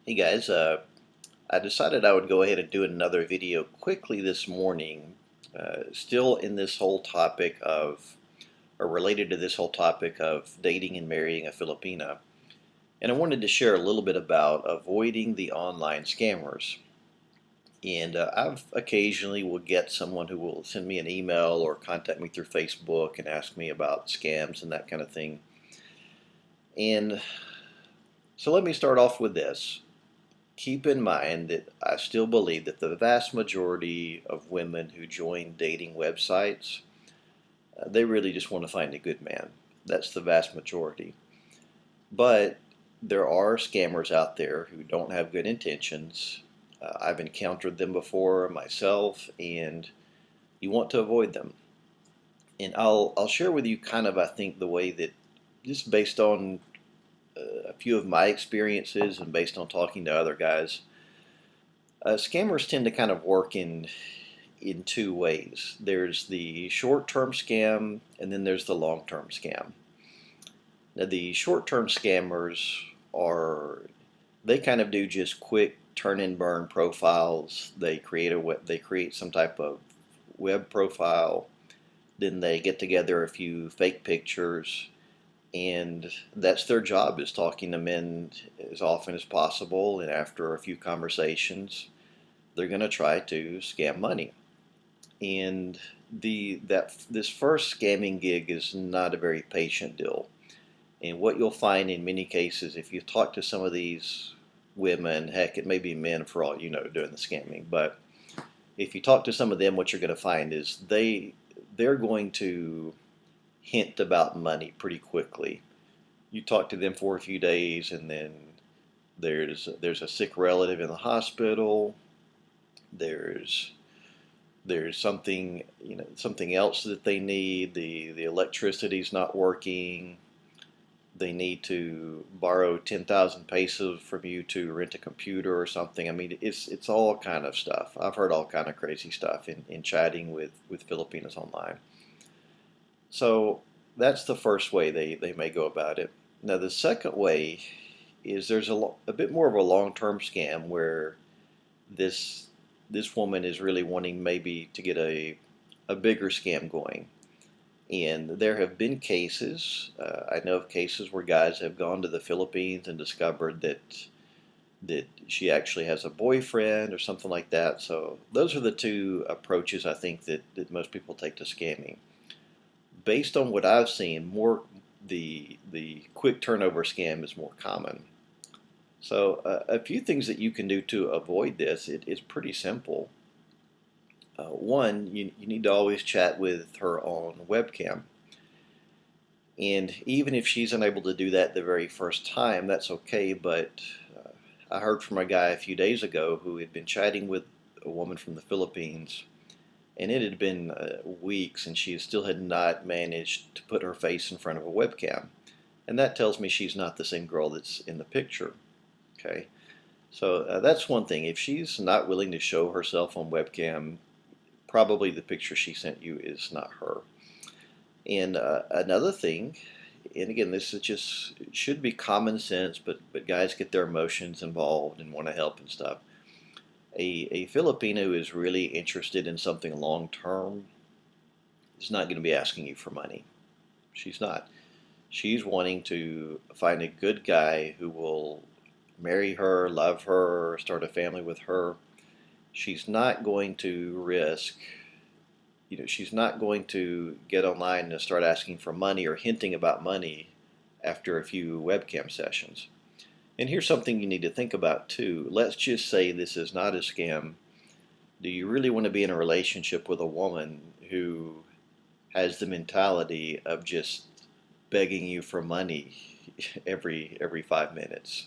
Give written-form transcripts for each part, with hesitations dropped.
Hey guys, I decided I would go ahead and do another video quickly this morning, still in this whole topic of, or related to this whole topic of dating and marrying a Filipina. And I wanted to share a little bit about avoiding the online scammers. And I've occasionally will get someone who will send me an email or contact me through Facebook and ask me about scams and that kind of thing. And so let me start off with this. Keep in mind that I still believe that the vast majority of women who join dating websites, they really just want to find a good man. That's the vast majority. But there are scammers out there who don't have good intentions. I've encountered them before myself, and you want to avoid them. And I'll share with you kind of, I think, the way that, just based on a few of my experiences and based on talking to other guys, scammers tend to kind of work in two ways. There's the short-term scam, and then there's the long-term scam. Now, the short-term scammers are, they kind of do just quick turn and burn profiles. They create some type of web profile, then they get together a few fake pictures, and that's their job, is talking to men as often as possible, and after a few conversations they're going to try to scam money. And this first scamming gig is not a very patient deal. And what you'll find in many cases, if you talk to some of these women, heck, it may be men for all you know doing the scamming, but if you talk to some of them, what you're going to find is they're going to hint about money pretty quickly. You talk to them for a few days, and then there's a sick relative in the hospital. There's there's something, something else that they need. The electricity's not working. They need to borrow 10,000 pesos from you to rent a computer or something. I mean, it's all kind of stuff. I've heard all kind of crazy stuff in chatting with Filipinos online. So that's the first way they may go about it. Now the second way is there's a bit more of a long-term scam where this this woman is really wanting maybe to get a bigger scam going. And there have been cases, I know of cases where guys have gone to the Philippines and discovered that she actually has a boyfriend or something like that. So those are the two approaches I think that most people take to scamming. Based on what I've seen, more the quick turnover scam is more common. So a few things that you can do to avoid this, it's pretty simple. One, you need to always chat with her on webcam. And even if she's unable to do that the very first time, that's okay. But I heard from a guy a few days ago who had been chatting with a woman from the Philippines, and it had been weeks, and she still had not managed to put her face in front of a webcam. And that tells me she's not the same girl that's in the picture. Okay, so that's one thing. If she's not willing to show herself on webcam, probably the picture she sent you is not her. And another thing, and again, this is just should be common sense, but guys get their emotions involved and want to help and stuff. A Filipino who is really interested in something long term is not going to be asking you for money. She's not. She's wanting to find a good guy who will marry her, love her, start a family with her. She's not going to risk, she's not going to get online and start asking for money or hinting about money after a few webcam sessions. And here's something you need to think about too. Let's just say this is not a scam. Do you really want to be in a relationship with a woman who has the mentality of just begging you for money every 5 minutes?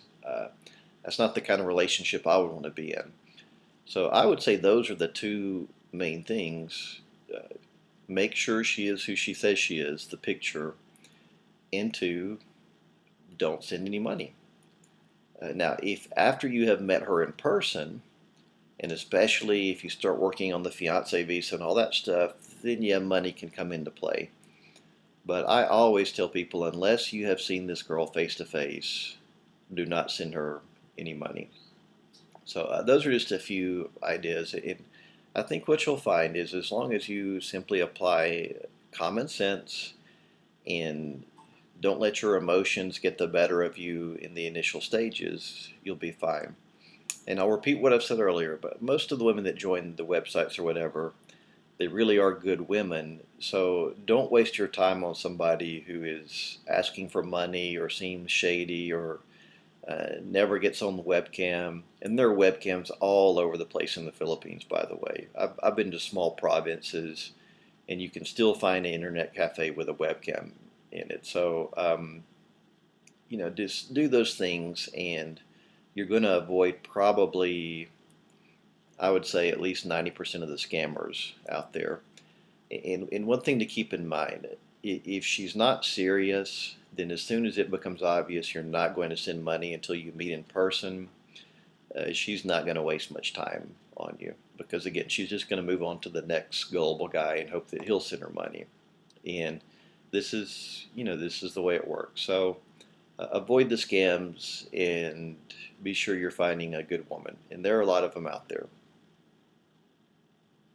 That's not the kind of relationship I would want to be in. So I would say those are the two main things. Make sure she is who she says she is, the picture, and two, don't send any money. Now, if after you have met her in person, and especially if you start working on the fiance visa and all that stuff, then yeah, money can come into play. But I always tell people, unless you have seen this girl face to face, do not send her any money. So those are just a few ideas. I think what you'll find is as long as you simply apply common sense and don't let your emotions get the better of you in the initial stages, you'll be fine. And I'll repeat what I've said earlier, but most of the women that join the websites or whatever, they really are good women. So don't waste your time on somebody who is asking for money or seems shady or never gets on the webcam. And there are webcams all over the place in the Philippines, by the way. I've been to small provinces, and you can still find an internet cafe with a webcam in it. So, just do those things, and you're going to avoid probably, I would say, at least 90% of the scammers out there. And one thing to keep in mind, if she's not serious, then as soon as it becomes obvious you're not going to send money until you meet in person, she's not going to waste much time on you, because again, she's just going to move on to the next gullible guy and hope that he'll send her money. And this is the way it works. So avoid the scams and be sure you're finding a good woman. And there are a lot of them out there.